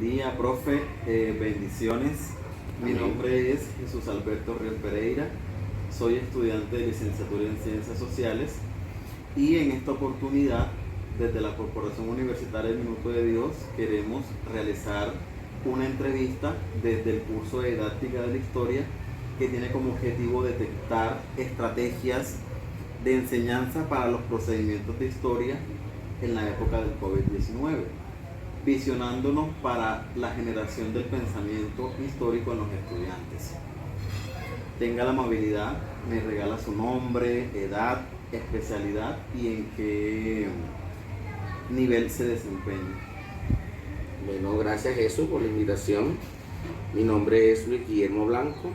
Día, profe, bendiciones. Mi nombre es Jesús Alberto Riel Pereira, soy estudiante de licenciatura en Ciencias Sociales y en esta oportunidad, desde la Corporación Universitaria del Minuto de Dios, queremos realizar una entrevista desde el curso de Didáctica de la Historia que tiene como objetivo detectar estrategias de enseñanza para los procedimientos de historia en la época del COVID-19, visionándonos para la generación del pensamiento histórico en los estudiantes. Tenga la amabilidad, me regala su nombre, edad, especialidad y en qué nivel se desempeña. Bueno, gracias Jesús por la invitación. Mi nombre es Luis Guillermo Blanco,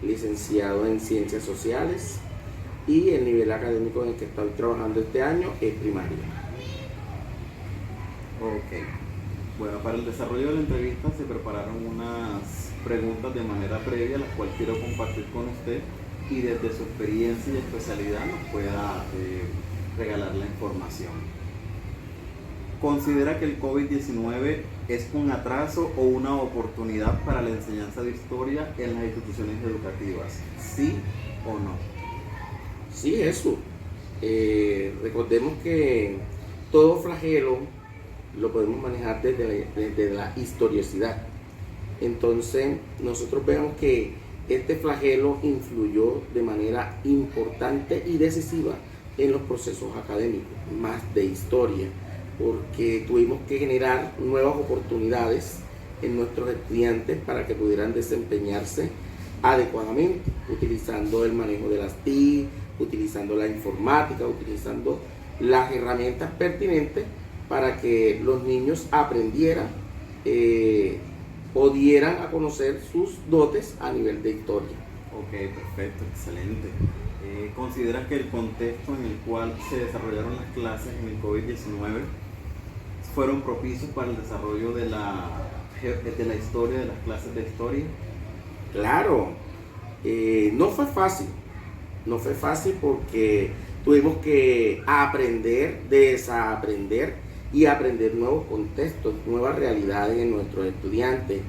licenciado en Ciencias Sociales y el nivel académico en el que estoy trabajando este año es primaria. Ok. Bueno, para el desarrollo de la entrevista se prepararon unas preguntas de manera previa, las cuales quiero compartir con usted y desde su experiencia y especialidad nos pueda regalar la información. ¿Considera que el COVID-19 es un atraso o una oportunidad para la enseñanza de historia en las instituciones educativas? ¿Sí o no? Sí, Jesús. Recordemos que todo flagelo lo podemos manejar desde la historiosidad. Entonces, nosotros vemos que este flagelo influyó de manera importante y decisiva en los procesos académicos, más de historia, porque tuvimos que generar nuevas oportunidades en nuestros estudiantes para que pudieran desempeñarse adecuadamente, utilizando el manejo de las TIC, utilizando la informática, utilizando las herramientas pertinentes para que los niños aprendieran o dieran a conocer sus dotes a nivel de historia. Ok, perfecto, excelente. ¿Consideras que el contexto en el cual se desarrollaron las clases en el COVID-19 fueron propicios para el desarrollo de la historia, de las clases de historia? Claro, no fue fácil porque tuvimos que aprender, desaprender y aprender nuevos contextos, nuevas realidades en nuestros estudiantes.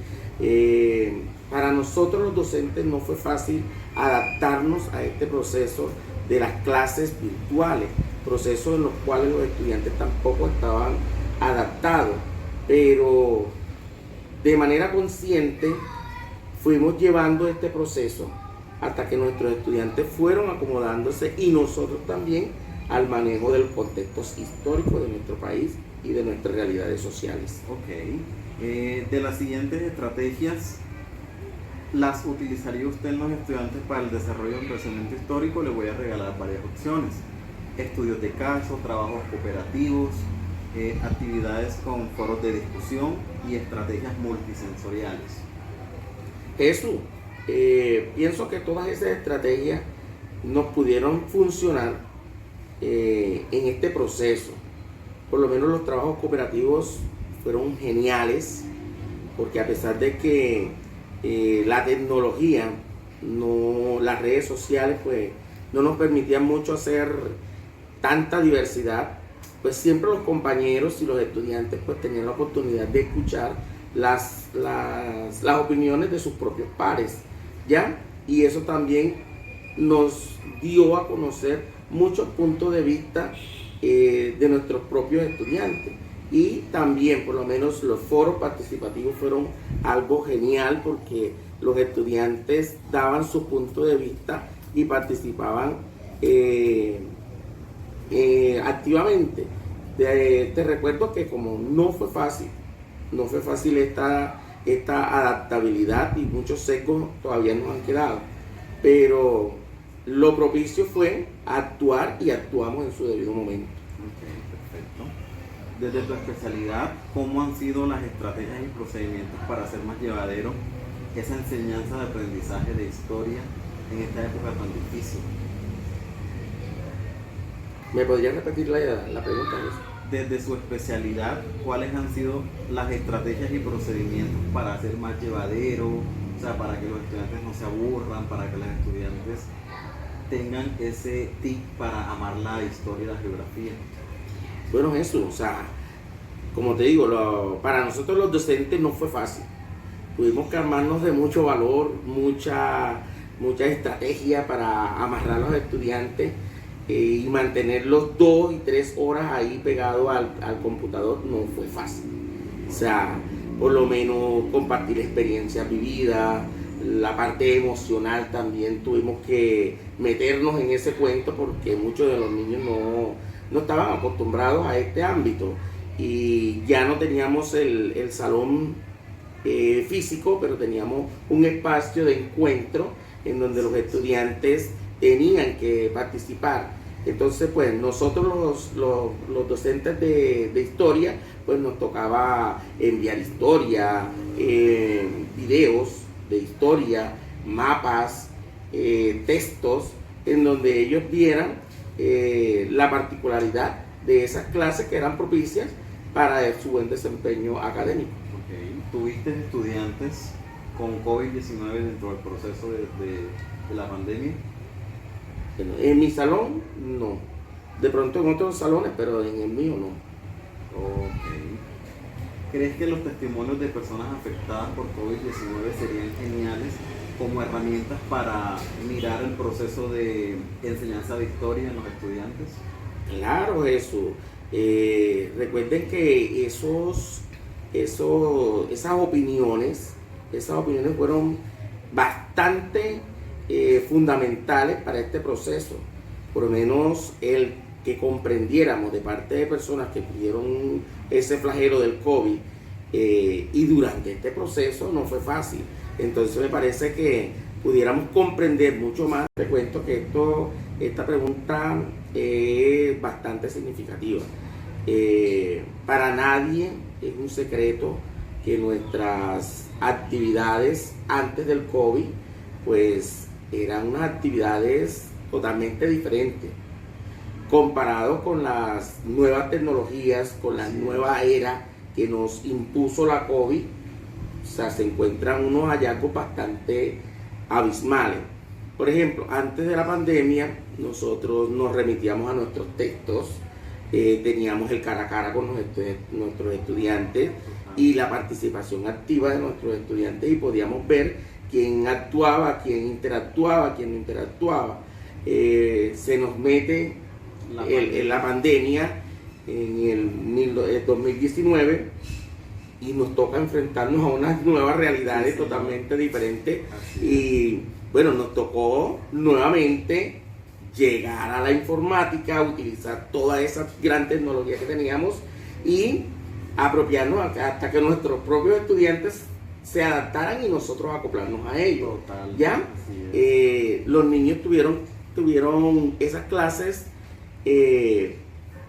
Para nosotros los docentes no fue fácil adaptarnos a este proceso de las clases virtuales, procesos en los cuales los estudiantes tampoco estaban adaptados, pero de manera consciente fuimos llevando este proceso hasta que nuestros estudiantes fueron acomodándose y nosotros también al manejo de los contextos históricos de nuestro país y de nuestras realidades sociales. Ok. De las siguientes estrategias, ¿las utilizaría usted en los estudiantes para el desarrollo del pensamiento histórico? Le voy a regalar varias opciones. Estudios de caso, trabajos cooperativos, actividades con foros de discusión y estrategias multisensoriales. Eso, pienso que todas esas estrategias nos pudieron funcionar en este proceso. Por lo menos los trabajos cooperativos fueron geniales, porque a pesar de que la tecnología, las redes sociales, pues no nos permitían mucho hacer tanta diversidad, pues siempre los compañeros y los estudiantes pues tenían la oportunidad de escuchar las opiniones de sus propios pares, ¿ya? Y eso también nos dio a conocer muchos puntos de vista de nuestros propios estudiantes. Y también, por lo menos, los foros participativos fueron algo genial porque los estudiantes daban su punto de vista y participaban activamente. Te recuerdo que como no fue fácil esta adaptabilidad y muchos sesgos todavía nos han quedado, pero lo propicio fue actuar y actuamos en su debido momento. Ok, perfecto. Desde tu especialidad, ¿cómo han sido las estrategias y procedimientos para hacer más llevadero esa enseñanza de aprendizaje de historia en esta época tan difícil? ¿Me podrías repetir la pregunta? Desde su especialidad, ¿cuáles han sido las estrategias y procedimientos para hacer más llevadero? O sea, para que los estudiantes no se aburran, para que los estudiantes tengan ese tip para amar la historia y la geografía. Bueno, eso, o sea, como te digo, para nosotros los docentes no fue fácil. Tuvimos que armarnos de mucho valor, mucha estrategia para amarrar a los estudiantes y mantenerlos 2 y 3 horas ahí pegados al computador no fue fácil. O sea, por lo menos compartir experiencias vividas, la parte emocional también tuvimos que meternos en ese cuento porque muchos de los niños no estaban acostumbrados a este ámbito y ya no teníamos el salón físico, pero teníamos un espacio de encuentro en donde los estudiantes tenían que participar. Entonces, pues nosotros los docentes de historia, pues nos tocaba enviar historia, videos de historia, mapas, textos, en donde ellos vieran la particularidad de esas clases que eran propicias para su buen desempeño académico. Okay. ¿Tuviste estudiantes con COVID-19 dentro del proceso de la pandemia? En mi salón, no. De pronto en otros salones, pero en el mío no. Okay. ¿Crees que los testimonios de personas afectadas por COVID-19 serían geniales como herramientas para mirar el proceso de enseñanza de historia en los estudiantes? Claro, Jesús. Recuerden que esas opiniones fueron bastante fundamentales para este proceso. Por lo menos el que comprendiéramos de parte de personas que tuvieron ese flagelo del COVID y durante este proceso no fue fácil. Entonces me parece que pudiéramos comprender mucho más. Te cuento que esta pregunta es bastante significativa. Para nadie es un secreto que nuestras actividades antes del COVID pues eran unas actividades totalmente diferentes comparado con las nuevas tecnologías, con la nueva era que nos impuso la COVID. O sea, se encuentran unos hallazgos bastante abismales. Por ejemplo, antes de la pandemia, nosotros nos remitíamos a nuestros textos, teníamos el cara a cara con nuestros estudiantes y la participación activa de nuestros estudiantes y podíamos ver quién actuaba, quién interactuaba, quién no interactuaba. Se nos mete la pandemia en el 2019 y nos toca enfrentarnos a unas nuevas realidades totalmente diferentes. Y bueno, nos tocó nuevamente llegar a la informática, utilizar toda esa gran tecnología que teníamos y apropiarnos hasta que nuestros propios estudiantes se adaptaran y nosotros acoplarnos a ellos. Total, ¿Ya? Los niños tuvieron esas clases,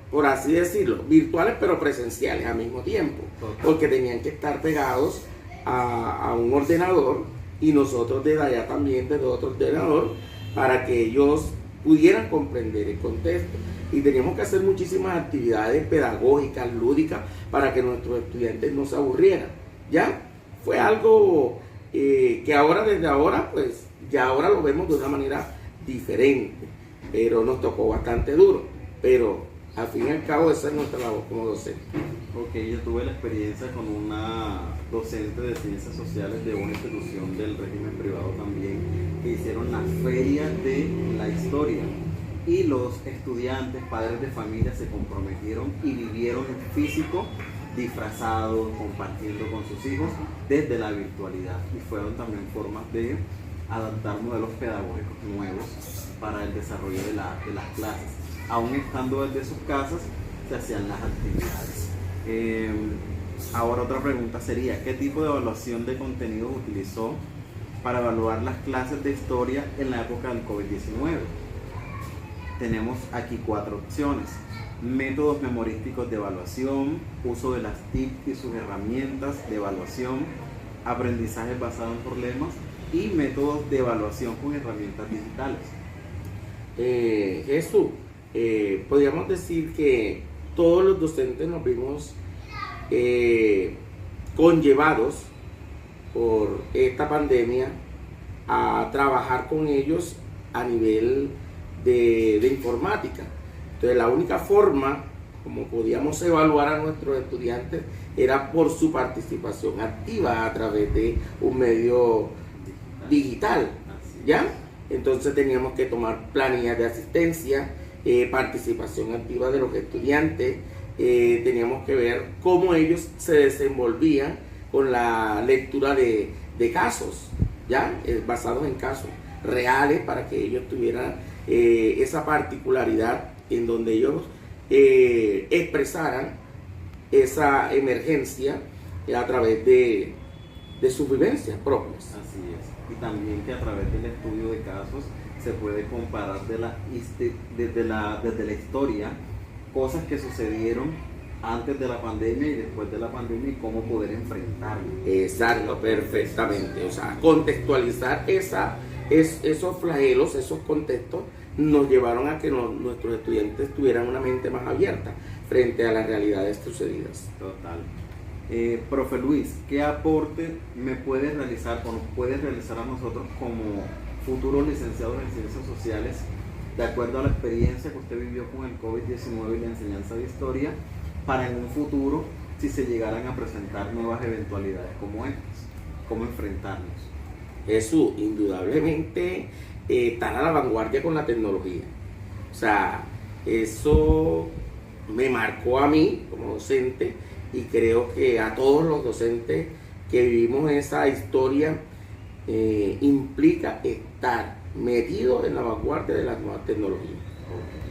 por así decirlo, virtuales pero presenciales al mismo tiempo. Total. Porque tenían que estar pegados a un ordenador y nosotros desde allá también, desde otro ordenador, para que ellos pudieran comprender el contexto. Y teníamos que hacer muchísimas actividades pedagógicas, lúdicas, para que nuestros estudiantes no se aburrieran. ¿Ya? Fue algo que ahora, desde ahora, pues ya ahora lo vemos de una manera diferente, pero nos tocó bastante duro. Pero al fin y al cabo esa es nuestra labor como docente. Ok, yo tuve la experiencia con una docente de ciencias sociales de una institución del régimen privado también, que hicieron la feria de la historia y los estudiantes, padres de familia se comprometieron y vivieron en físico, disfrazados, compartiendo con sus hijos desde la virtualidad, y fueron también formas de adaptar modelos pedagógicos nuevos para el desarrollo de las clases. Aún estando desde sus casas, se hacían las actividades. Ahora otra pregunta sería, ¿qué tipo de evaluación de contenidos utilizó para evaluar las clases de historia en la época del COVID-19? Tenemos aquí 4 opciones: métodos memorísticos de evaluación, uso de las TIC y sus herramientas de evaluación, aprendizaje basado en problemas y métodos de evaluación con herramientas digitales. Jesús, podríamos decir que todos los docentes nos vimos conllevados por esta pandemia a trabajar con ellos a nivel de informática. Entonces la única forma como podíamos evaluar a nuestros estudiantes, era por su participación activa a través de un medio digital, ¿ya? Entonces teníamos que tomar planillas de asistencia, participación activa de los estudiantes, teníamos que ver cómo ellos se desenvolvían con la lectura de casos, ¿ya? Basados en casos reales para que ellos tuvieran esa particularidad en donde ellos expresaran esa emergencia a través de sus vivencias propias. Así es. Y también que a través del estudio de casos se puede comparar desde la historia cosas que sucedieron antes de la pandemia y después de la pandemia y cómo poder enfrentarlo. Exacto, perfectamente. O sea, contextualizar esos flagelos, esos contextos, nos llevaron a que nuestros estudiantes tuvieran una mente más abierta frente a las realidades sucedidas. Total. Profe Luis, ¿qué aporte me puede realizar o nos puede realizar a nosotros como futuros licenciados en Ciencias Sociales, de acuerdo a la experiencia que usted vivió con el COVID-19 y la enseñanza de historia, para en un futuro, si se llegaran a presentar nuevas eventualidades como estas? ¿Cómo enfrentarnos? Eso, indudablemente, estar a la vanguardia con la tecnología. O sea, eso me marcó a mí como docente y creo que a todos los docentes que vivimos esa historia implica estar metido en la vanguardia de las nuevas tecnologías.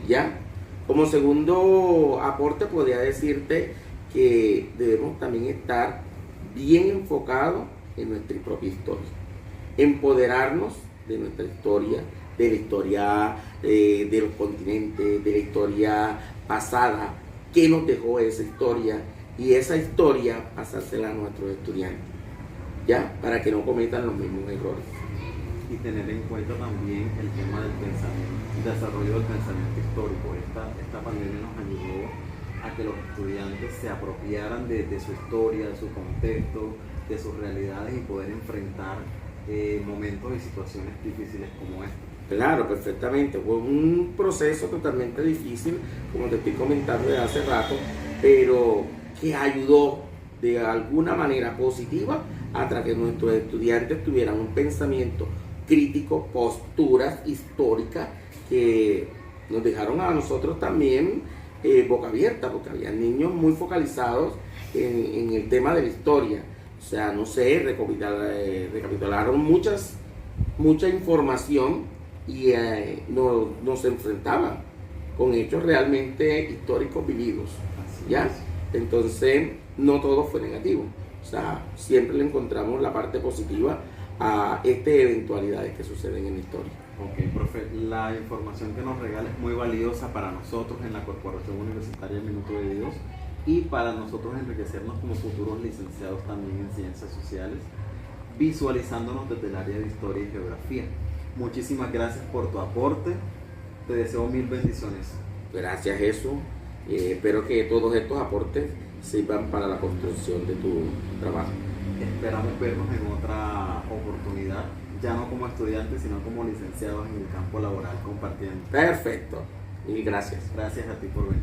¿Ya? Como segundo aporte podría decirte que debemos también estar bien enfocados en nuestra propia historia, empoderarnos de nuestra historia, de la historia de los continentes, de la historia pasada, qué nos dejó esa historia, y esa historia pasársela a nuestros estudiantes, ¿ya? Para que no cometan los mismos errores. Y tener en cuenta también el tema del pensamiento, el desarrollo del pensamiento histórico. Esta pandemia nos ayudó a que los estudiantes se apropiaran de su historia, de su contexto, de sus realidades y poder enfrentar momentos y situaciones difíciles como esta. Claro, perfectamente. Fue un proceso totalmente difícil, como te estoy comentando de hace rato, pero que ayudó de alguna manera positiva a que nuestros estudiantes tuvieran un pensamiento crítico, posturas históricas que nos dejaron a nosotros también boca abierta, porque había niños muy focalizados en el tema de la historia. O sea, no sé, recapitularon mucha información y nos enfrentaban con hechos realmente históricos vividos, ¿ya? Entonces, no todo fue negativo. O sea, siempre le encontramos la parte positiva a estas eventualidades que suceden en la historia. Ok, profe, la información que nos regala es muy valiosa para nosotros en la Corporación Universitaria Minuto de Dios y para nosotros enriquecernos como futuros licenciados también en Ciencias Sociales, visualizándonos desde el área de Historia y Geografía. Muchísimas gracias por tu aporte, te deseo mil bendiciones. Gracias, Jesús. Espero que todos estos aportes sirvan para la construcción de tu trabajo. Esperamos vernos en otra oportunidad, ya no como estudiantes, sino como licenciados en el campo laboral compartiendo. Perfecto. Mil gracias. Gracias a ti por venir.